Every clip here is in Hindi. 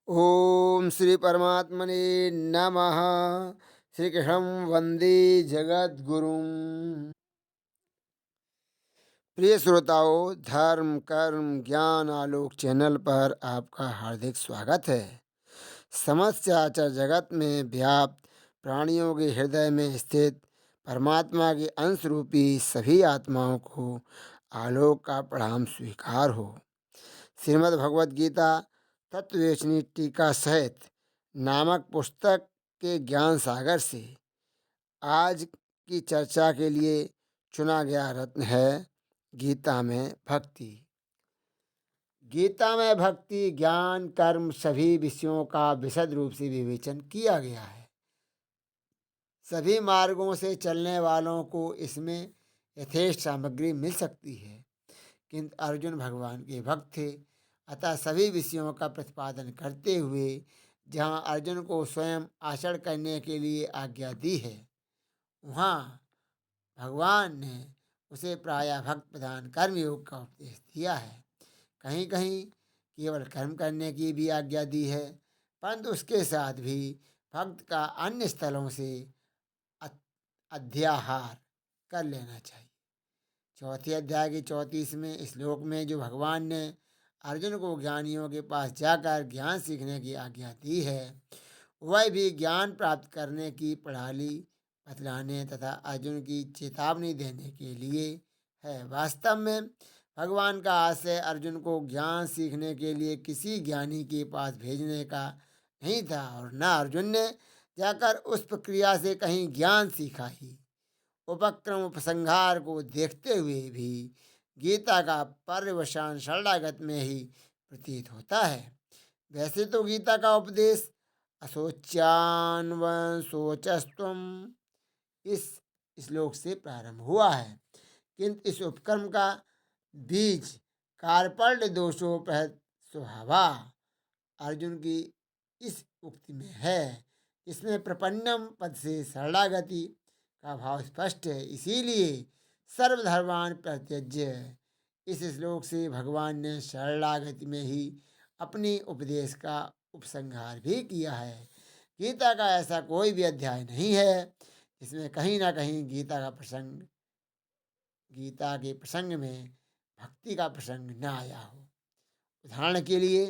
ओम श्री परमात्मने नमः। श्री कृष्ण वंदे जगत गुरुम। प्रिय श्रोताओं, धर्म कर्म ज्ञान आलोक चैनल पर आपका हार्दिक स्वागत है। समस्त चराचर जगत में व्याप्त प्राणियों के हृदय में स्थित परमात्मा के अंश रूपी सभी आत्माओं को आलोक का प्रणाम स्वीकार हो। श्रीमद् भगवद गीता तत्ववेचनी टीका सहित नामक पुस्तक के ज्ञान सागर से आज की चर्चा के लिए चुना गया रत्न है गीता में भक्ति। गीता में भक्ति ज्ञान कर्म सभी विषयों का विशद रूप से विवेचन किया गया है। सभी मार्गों से चलने वालों को इसमें यथेष्ट सामग्री मिल सकती है, किंतु अर्जुन भगवान के भक्त थे, अतः सभी विषयों का प्रतिपादन करते हुए जहाँ अर्जुन को स्वयं आचरण करने के लिए आज्ञा दी है, वहाँ भगवान ने उसे प्रायः भक्त प्रधान कर्मयोग का उपदेश दिया है। कहीं कहीं केवल कर्म करने की भी आज्ञा दी है, परंतु उसके साथ भी भक्त का अन्य स्थलों से अध्याहार कर लेना चाहिए। चौथे अध्याय के 34वें श्लोक में जो भगवान ने अर्जुन को ज्ञानियों के पास जाकर ज्ञान सीखने की आज्ञा दी है, वह भी ज्ञान प्राप्त करने की प्रणाली बतलाने तथा अर्जुन की चेतावनी देने के लिए है। वास्तव में भगवान का आशय अर्जुन को ज्ञान सीखने के लिए किसी ज्ञानी के पास भेजने का नहीं था और न अर्जुन ने जाकर उस प्रक्रिया से कहीं ज्ञान सीखा ही। उपक्रम उपसंहार को देखते हुए भी गीता का पर्यवसान शरणागत में ही प्रतीत होता है। वैसे तो गीता का उपदेश असोच्यान व सोचस्तुम इस श्लोक से प्रारंभ हुआ है, किंतु इस उपक्रम का बीज कार्पण्य दोषोपहत स्वभावा अर्जुन की इस उक्ति में है। इसमें प्रपन्नम पद से शरणागति का भाव स्पष्ट है, इसीलिए सर्वधर्मान परित्यज्य इस श्लोक से भगवान ने शरणागति में ही अपनी उपदेश का उपसंहार भी किया है। गीता का ऐसा कोई भी अध्याय नहीं है जिसमें कहीं ना कहीं गीता के प्रसंग में भक्ति का प्रसंग न आया हो। उदाहरण के लिए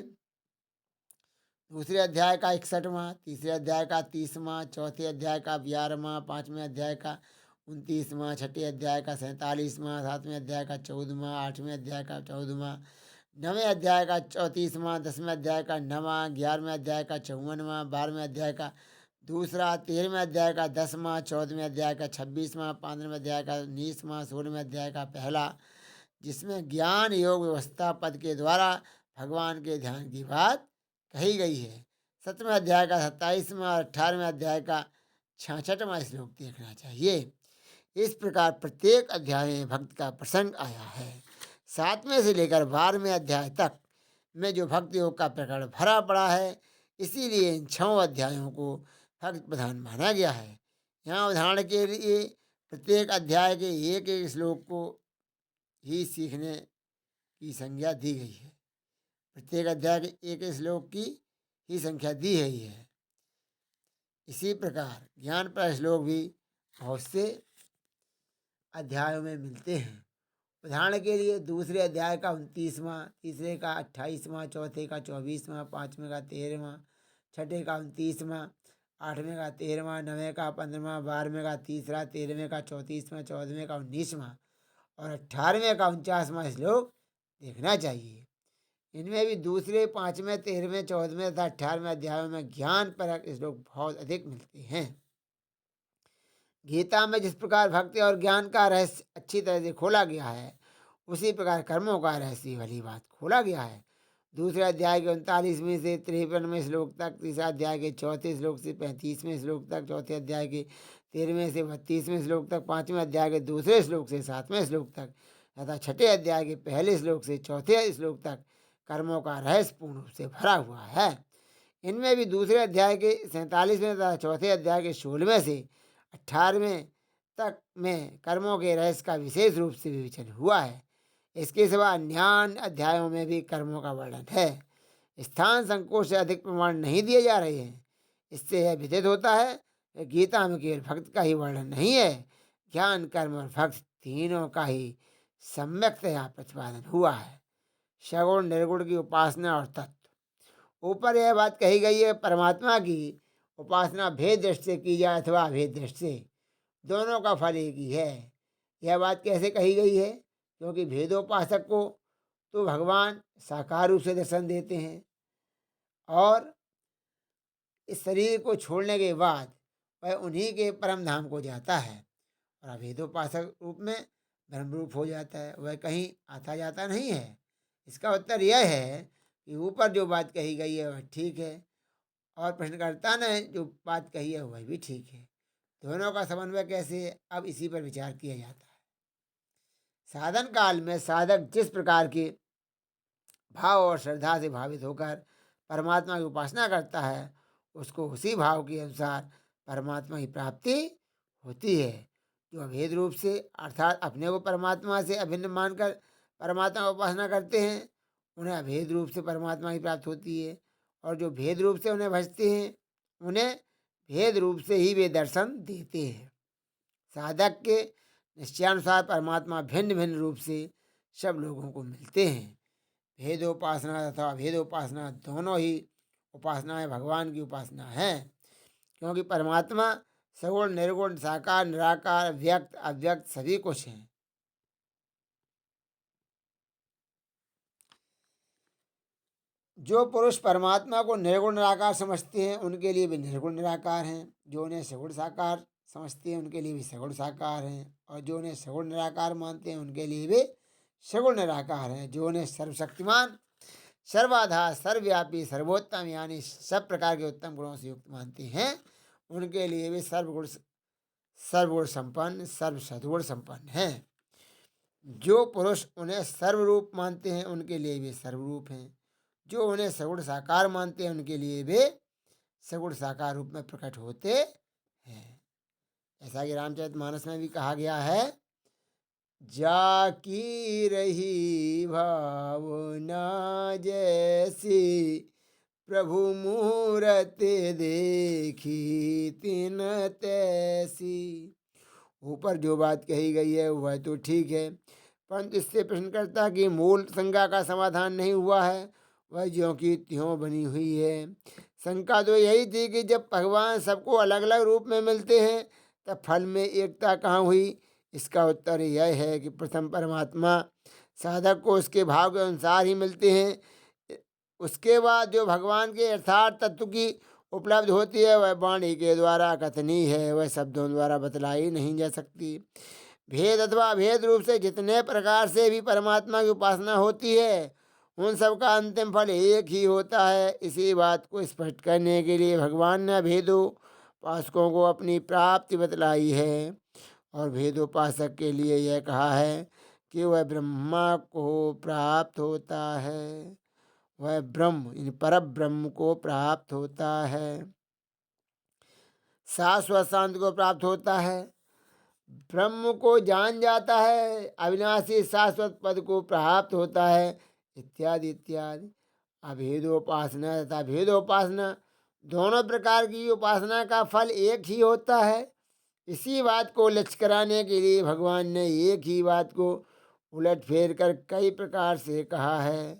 दूसरे अध्याय का 61वां, तीसरे अध्याय का 30वां, चौथे अध्याय का 12वां, पाँचवें अध्याय का 29वां, छठे अध्याय का 47वां, सातवें अध्याय का 14वां, आठवें अध्याय का 14वां, नवें अध्याय का 34वां, 10वें अध्याय का 9वां, 11वें अध्याय का 54वां, 12वें अध्याय का दूसरा, 13वें अध्याय का 10वां, 14वें अध्याय का 26वां, 15वें अध्याय का 19वां, 16वें अध्याय का पहला, जिसमें ज्ञान योग व्यवस्था पद के द्वारा भगवान के ध्यान की बात कही गई है। 7वें अध्याय का 27वां और 18वें अध्याय का 66वां श्लोक देखना चाहिए। इस प्रकार प्रत्येक अध्याय में भक्त का प्रसंग आया है। 7वें से लेकर 12वें अध्याय तक में जो भक्ति योग का प्रकरण भरा पड़ा है, इसीलिए इन 6 अध्यायों को भक्त प्रधान माना गया है। यहाँ उदाहरण के लिए प्रत्येक अध्याय के एक एक श्लोक को ही सीखने की संज्ञा दी गई है। प्रत्येक अध्याय के एक एक श्लोक की ही संख्या दी गई है। इसी प्रकार ज्ञान पर श्लोक भी बहुत से अध्यायों में मिलते हैं। उदाहरण के लिए दूसरे अध्याय का 29वां, तीसरे का 28वां, चौथे का 24वां, पाँचवें का 13वां, छठे का 29वां, आठवें का 13वां, नवें का 15वां, 12वें का तीसरा, 13वें का 34वां, 14वें का 19वां और 18वें का 49वां श्लोक देखना चाहिए। इनमें भी दूसरे, 5वें, 13वें, 14वें तथा 18वें अध्यायों में ज्ञान परक श्लोक बहुत अधिक मिलते हैं। गीता में जिस प्रकार भक्ति और ज्ञान का रहस्य अच्छी तरह से खोला गया है, उसी प्रकार कर्मों का रहस्य वाली बात खोला गया है। दूसरे अध्याय के 39वें से 53वें श्लोक तक, तीसरे अध्याय के 4थे श्लोक से 35वें श्लोक तक, चौथे अध्याय के 13वें से 32वें श्लोक तक, पाँचवें अध्याय के दूसरे श्लोक से 7वें श्लोक तक तथा छठे अध्याय के पहले श्लोक से चौथे श्लोक तक कर्मों का रहस्य पूर्ण रूप से भरा हुआ है। इनमें भी दूसरे अध्याय के 47वें तथा चौथे अध्याय के 16वें से 18वें तक में कर्मों के रहस्य का विशेष रूप से विवेचन हुआ है। इसके सिवा अन्य अध्यायों में भी कर्मों का वर्णन है। स्थान संकोच से अधिक प्रमाण नहीं दिए जा रहे हैं। इससे यह विदित होता है कि गीता में केवल भक्त का ही वर्णन नहीं है, ज्ञान कर्म और भक्त तीनों का ही सम्यक्तया प्रतिपादन हुआ है। सगुण निर्गुण की उपासना और तत्व। ऊपर यह बात कही गई है, परमात्मा की उपासना भेद दृष्टि से की जाए अथवा अभेद दृष्टि से, दोनों का फल एक ही है। यह बात कैसे कही गई है? क्योंकि भेदोपासक को तो भगवान साकार रूप से दर्शन देते हैं और इस शरीर को छोड़ने के बाद वह उन्हीं के परम धाम को जाता है और अभेदोपासक रूप में ब्रह्मरूप हो जाता है, वह कहीं आता जाता नहीं है। इसका उत्तर यह है कि ऊपर जो बात कही गई है वह ठीक है और प्रश्नकर्ता ने जो बात कही है वह भी ठीक है। दोनों का समन्वय कैसे है, अब इसी पर विचार किया जाता है। साधन काल में साधक जिस प्रकार के भाव और श्रद्धा से भावित होकर परमात्मा की उपासना करता है, उसको उसी भाव के अनुसार परमात्मा की प्राप्ति होती है। जो अभेद रूप से अर्थात अपने को परमात्मा से अभिन्न मानकर परमात्मा की उपासना करते हैं, उन्हें अभेद रूप से परमात्मा की प्राप्ति होती है, और जो भेद रूप से उन्हें भजते हैं, उन्हें भेद रूप से ही वे दर्शन देते हैं। साधक के निश्चयानुसार परमात्मा भिन्न भिन्न रूप से सब लोगों को मिलते हैं। भेदोपासना तथा अभेदोपासना दोनों ही उपासनाएं भगवान की उपासना है, क्योंकि परमात्मा सगुण निर्गुण साकार निराकार व्यक्त अव्यक्त सभी कुछ हैं। जो पुरुष परमात्मा को निर्गुण निराकार समझते हैं उनके लिए भी निर्गुण निराकार हैं, जो उन्हें सगुण साकार समझते हैं उनके लिए भी सगुण साकार हैं, और जो उन्हें सगुण निराकार मानते हैं उनके लिए भी सगुण निराकार हैं। जो उन्हें सर्वशक्तिमान सर्वाधार सर्वव्यापी सर्वोत्तम यानी सब प्रकार के उत्तम गुणों से युक्त मानते हैं, उनके लिए भी सर्वगुण संपन्न सर्व सद्गुण संपन्न हैं। जो पुरुष उन्हें सर्वरूप मानते हैं उनके लिए भी सर्वरूप हैं। जो उन्हें सगुण साकार मानते हैं उनके लिए वे सगुण साकार रूप में प्रकट होते हैं। ऐसा कि रामचरितमानस में भी कहा गया है, जाकी रही भावना जैसी प्रभु मूरत देखी तिन तैसी। ऊपर जो बात कही गई है वह तो ठीक है, परंतु इससे प्रश्नकर्ता की मूल शंका का समाधान नहीं हुआ है, वह ज्यों की त्यों बनी हुई है। शंका तो यही थी कि जब भगवान सबको अलग अलग रूप में मिलते हैं तब फल में एकता कहाँ हुई। इसका उत्तर यह है कि प्रथम परमात्मा साधक को उसके भाव के अनुसार ही मिलते हैं। उसके बाद जो भगवान के यथार्थ तत्व की उपलब्ध होती है वह वाणी के द्वारा कथनी है, वह शब्दों द्वारा बतलाई नहीं जा सकती। भेद अथवा अभेद रूप से जितने प्रकार से भी परमात्मा की उपासना होती है उन सब का अंतिम फल एक ही होता है। इसी बात को स्पष्ट करने के लिए भगवान ने भेदोपासकों को अपनी प्राप्ति बतलाई है और भेदोपासक के लिए यह कहा है कि वह ब्रह्मा को प्राप्त होता है, वह ब्रह्म इन पर ब्रह्म को प्राप्त होता है, शाश्वत शांति को प्राप्त होता है, ब्रह्म को जान जाता है, अविनाशी शाश्वत पद को प्राप्त होता है, इत्यादि इत्यादि। अभेदोपासना तथा भेदोपासना दोनों प्रकार की उपासना का फल एक ही होता है। इसी बात को लक्ष्य कराने के लिए भगवान ने एक ही बात को उलट फेर कर कई प्रकार से कहा है।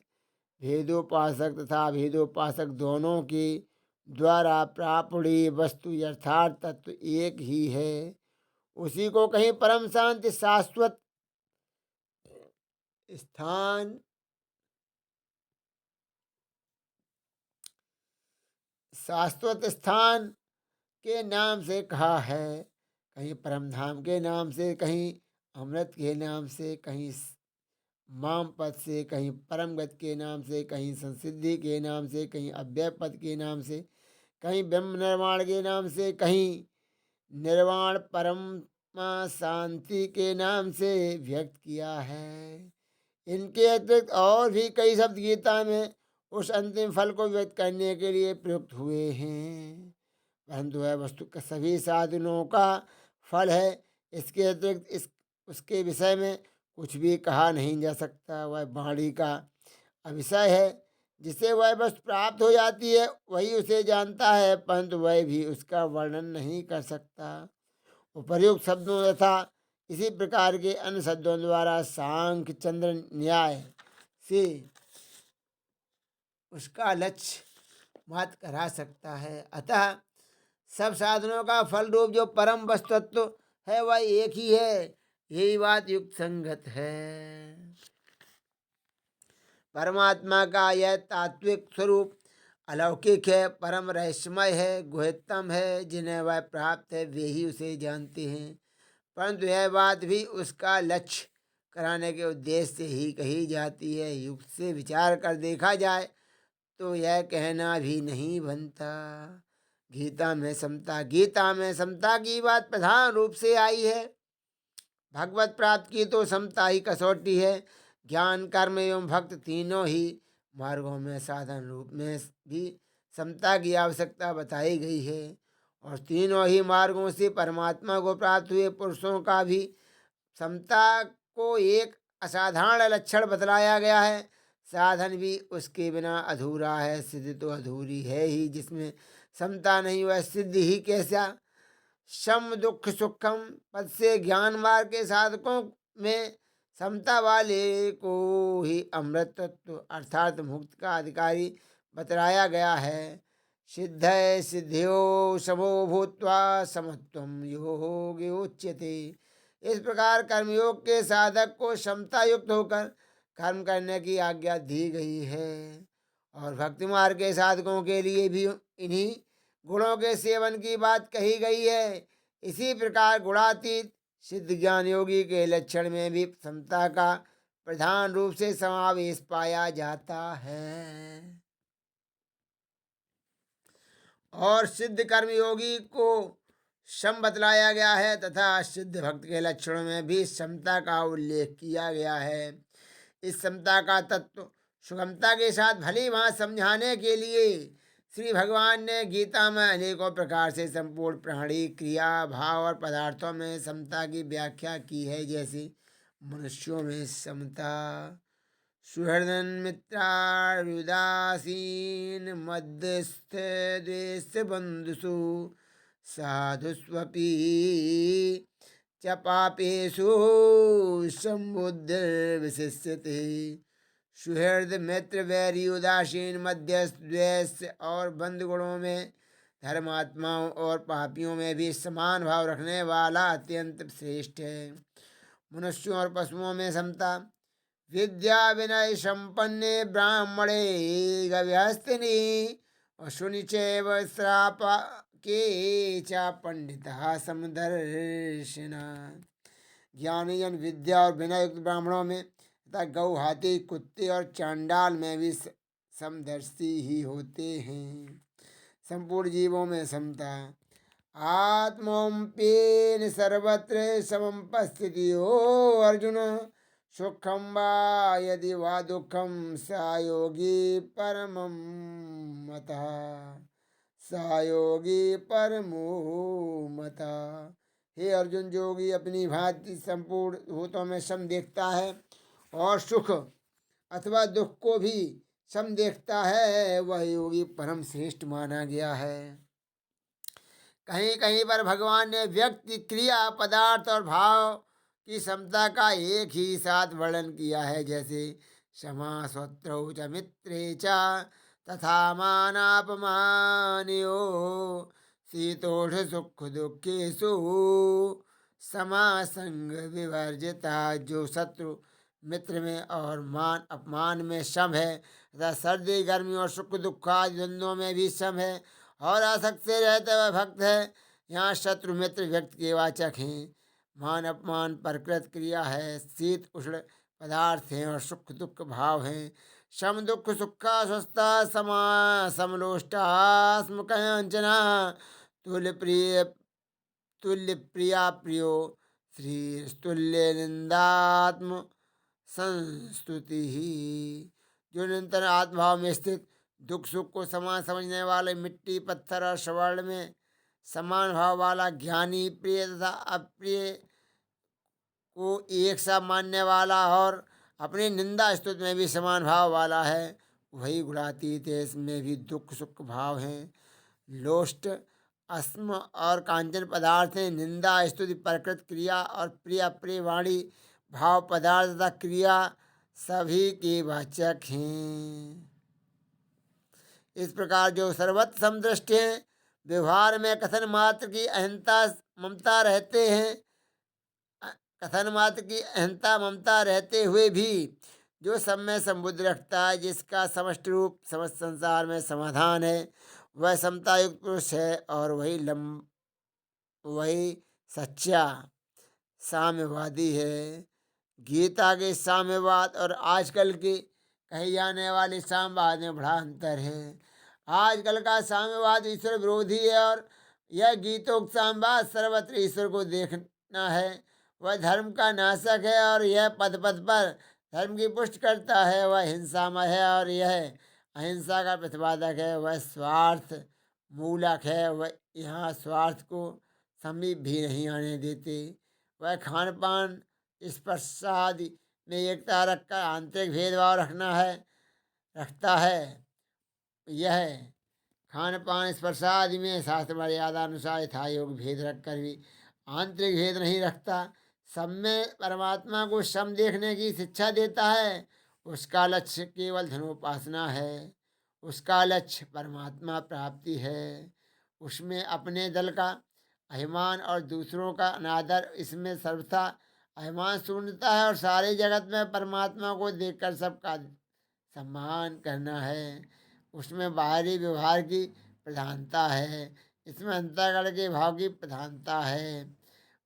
भेदोपासक तथा भेदोपासक दोनों के द्वारा प्रापणी वस्तु यथार्थ तत्व एक ही है। उसी को कहीं परम शांति शाश्वत स्थान शाश्वत स्थान के नाम से कहा है, कहीं परम धाम के नाम से, कहीं अमृत के नाम से, कहीं माम पद से, कहीं परम गति के नाम से, कहीं संसिद्धि के नाम से, कहीं अव्यय पद के नाम से, कहीं ब्रह्म निर्वाण के नाम से, कहीं निर्वाण परम शांति के नाम से व्यक्त किया है। इनके अतिरिक्त और भी कई शब्द गीता में उस अंतिम फल को व्यक्त करने के लिए प्रयुक्त हुए हैं, परंतु वह वस्तु का सभी साधनों का फल है। इसके अतिरिक्त उसके विषय में कुछ भी कहा नहीं जा सकता, वह वाणी का अविषय है। जिसे वह वस्तु प्राप्त हो जाती है वही उसे जानता है, परंतु वह भी उसका वर्णन नहीं कर सकता। उपर्युक्त शब्दों तथा इसी प्रकार के अन्य शब्दों द्वारा सांख्य चंद्र न्याय से उसका लक्ष्य मात करा सकता है। अतः सब साधनों का फल रूप जो परम वस्तुत्व है वह एक ही है, यही बात युक्त संगत है। परमात्मा का यह तात्विक स्वरूप अलौकिक है, परम रहस्यमय है, गुह्यतम है। जिन्हें वह प्राप्त है वे ही उसे जानते हैं, परंतु यह बात भी उसका लक्ष्य कराने के उद्देश्य से ही कही जाती है। युक्त से विचार कर देखा जाए तो यह कहना भी नहीं बनता। गीता में समता की बात प्रधान रूप से आई है। भगवत प्राप्त की तो समता ही कसौटी है। ज्ञान कर्म एवं भक्त तीनों ही मार्गों में साधन रूप में भी समता की आवश्यकता बताई गई है, और तीनों ही मार्गों से परमात्मा को प्राप्त हुए पुरुषों का भी समता को एक असाधारण लक्षण बतलाया गया है। साधन भी उसके बिना अधूरा है, सिद्धि तो अधूरी है ही। जिसमें समता नहीं वह सिद्धि ही कैसा। सम दुख सुखम पद से ज्ञान मार्ग के साधकों में समता वाले को ही अमृत तत्व अर्थात मुक्त का अधिकारी बतलाया गया है। सिद्ध सिद्धियो समो भूत्वा समत्वम योग उच्यते। इस प्रकार कर्मयोग के साधक को क्षमता युक्त होकर कर्म करने की आज्ञा दी गई है, और भक्ति मार्ग के साधकों के लिए भी इन्हीं गुणों के सेवन की बात कही गई है। इसी प्रकार गुणातीत सिद्ध ज्ञान योगी के लक्षण में भी समता का प्रधान रूप से समावेश पाया जाता है। और सिद्ध कर्म योगी को सम बतलाया गया है तथा सिद्ध भक्त के लक्षणों में भी समता का उल्लेख किया गया है। इस समता का तत्व सुगमता के साथ भली भांति समझाने के लिए श्री भगवान ने गीता में अनेकों प्रकार से संपूर्ण प्राणी क्रिया भाव और पदार्थों में समता की व्याख्या की है। जैसे मनुष्यों में समता, सुहृदन मित्रार्युदासीन मध्यस्थ द्वेष बंधुषु साधुस्वपि च पापेषु संबुद्धिर्विशिष्यते। सुहृद मित्र वैरी उदासीन मध्यस्थ द्वेष और बंधु गुणों में धर्मात्माओं और पापियों में भी समान भाव रखने वाला अत्यंत श्रेष्ठ है। मनुष्यों और पशुओं में समता, विद्या विनय संपन्ने ब्राह्मणे गव्यस्तिनी अशुनि चैव श्राप के च पंडिता समदर्शिना। ज्ञानीजन विद्या और विनय युक्त ब्राह्मणों में तथा गौ हाथी कुत्ते और चांडाल में भी समदर्शी ही होते हैं। संपूर्ण जीवों में समता, आत्मोपेन सर्वत्र समुपस्थिति हो अर्जुन। सुखम वा यदि वा दुखम सा योगी परमं मतः, सा योगी परमो मतः। हे अर्जुन, जोगी अपनी भांति संपूर्ण भूतों में सम देखता है और सुख अथवा दुख को भी सम देखता है, वह योगी परम श्रेष्ठ माना गया है। कहीं कहीं पर भगवान ने व्यक्ति क्रिया पदार्थ और भाव की समता का एक ही साथ वर्णन किया है। जैसे क्षमा स्वत्रौ च मित्रे च तथा मानापमानयो शीतोष्ण सुख दुखेषु समासंग विवर्जिता। जो शत्रु मित्र में और मान अपमान में सम है तथा सर्दी गर्मी और सुख दुख आदि द्वंद्वों में भी सम है और आसक्त से रहते हुए भक्त है। यहाँ शत्रु मित्र व्यक्ति के वाचक हैं, मान अपमान प्रकृत क्रिया है, शीत उष्ण पदार्थ हैं और सुख दुख भाव हैं। सम दुख सुखा स्वस्था समा समलोष्टा स्मकंचना तुल्य प्रिया प्रियो श्री तुल्य निंदात्म संस्तुति ही। जो निरंतर आत्मभाव में स्थित दुख सुख को समान समझने वाले, मिट्टी पत्थर और स्वर्ण में समान भाव वाला, ज्ञानी, प्रिय तथा अप्रिय को एक सा मानने वाला और अपनी निंदा स्तुति में भी समान भाव वाला है, वही गुणातीत है, इसमें भी दुख सुख भाव हैं। लोष्ट अस्म और कांचन पदार्थ हैं। निंदा स्तुति प्रकृत क्रिया और प्रिय अप्रिय वाणी भाव पदार्थ तथा क्रिया सभी के वाचक हैं। इस प्रकार जो सर्वत्र समदृष्टि हैं, व्यवहार में कथन मात्र की अहंता ममता रहते हैं, कथन मात्र की अहंता ममता रहते हुए भी जो सब में संबुद्ध रखता है, जिसका समष्टि रूप समस्त संसार में समाधान है, वह समता युक्त पुरुष है और वही सच्चा साम्यवादी है। गीता के साम्यवाद और आजकल के कहे जाने वाले साम्यवाद में बड़ा अंतर है। आजकल का साम्यवाद ईश्वर विरोधी है और यह गीतोक्त साम्यवाद सर्वत्र ईश्वर को देखना है। वह धर्म का नाशक है और यह पद पद पर धर्म की पुष्टि करता है। वह हिंसामय है और यह अहिंसा का प्रतिपादक है। वह स्वार्थ मूलक है, वह यहाँ स्वार्थ को समीप भी नहीं आने देते। वह खान पान स्पर्श आदि में एकता रखकर आंतरिक भेदभाव रखता है। यह खान पान स्पर्श आदि में शास्त्र मर्यादा अनुसार यथा योग भेद रखकर भी आंतरिक भेद नहीं रखता। सब में परमात्मा को सम देखने की शिक्षा देता है। उसका लक्ष्य केवल धनोपासना है, उसका लक्ष्य परमात्मा प्राप्ति है। उसमें अपने दल का अभिमान और दूसरों का अनादर, इसमें सर्वथा अभिमान शून्यता है और सारे जगत में परमात्मा को देखकर सबका सम्मान करना है। उसमें बाहरी व्यवहार की प्रधानता है, इसमें अंतःकरण के भाव की प्रधानता है।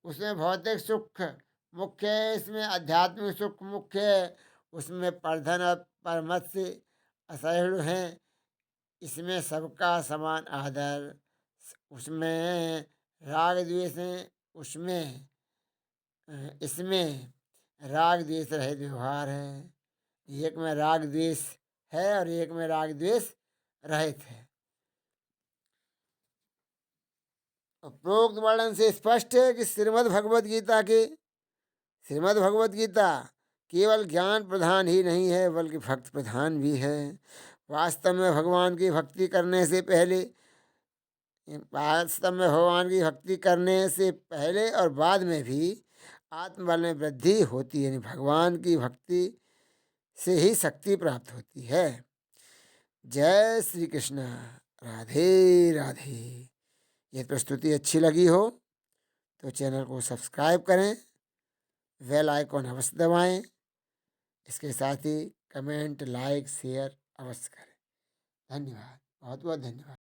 उसमें भौतिक सुख मुख्य है, इसमें आध्यात्मिक सुख मुख्य है। उसमें परधन और परमत से असहिष्णु हैं, इसमें सबका समान आदर। उसमें राग द्वेष है, इसमें राग द्वेष रहित व्यवहार है। एक में राग द्वेष है और एक में राग द्वेष रहित है। उपरोक्त वर्णन से स्पष्ट है कि श्रीमद् भगवद गीता केवल ज्ञान प्रधान ही नहीं है बल्कि भक्त प्रधान भी है। वास्तव में भगवान की भक्ति करने से पहले और बाद में भी आत्मबल में वृद्धि होती है। भगवान की भक्ति से ही शक्ति प्राप्त होती है। जय श्री कृष्ण। राधे राधे। ये प्रस्तुति अच्छी लगी हो तो चैनल को सब्सक्राइब करें, बेल आइकॉन अवश्य दबाएं। इसके साथ ही कमेंट लाइक शेयर अवश्य करें। धन्यवाद, बहुत बहुत धन्यवाद।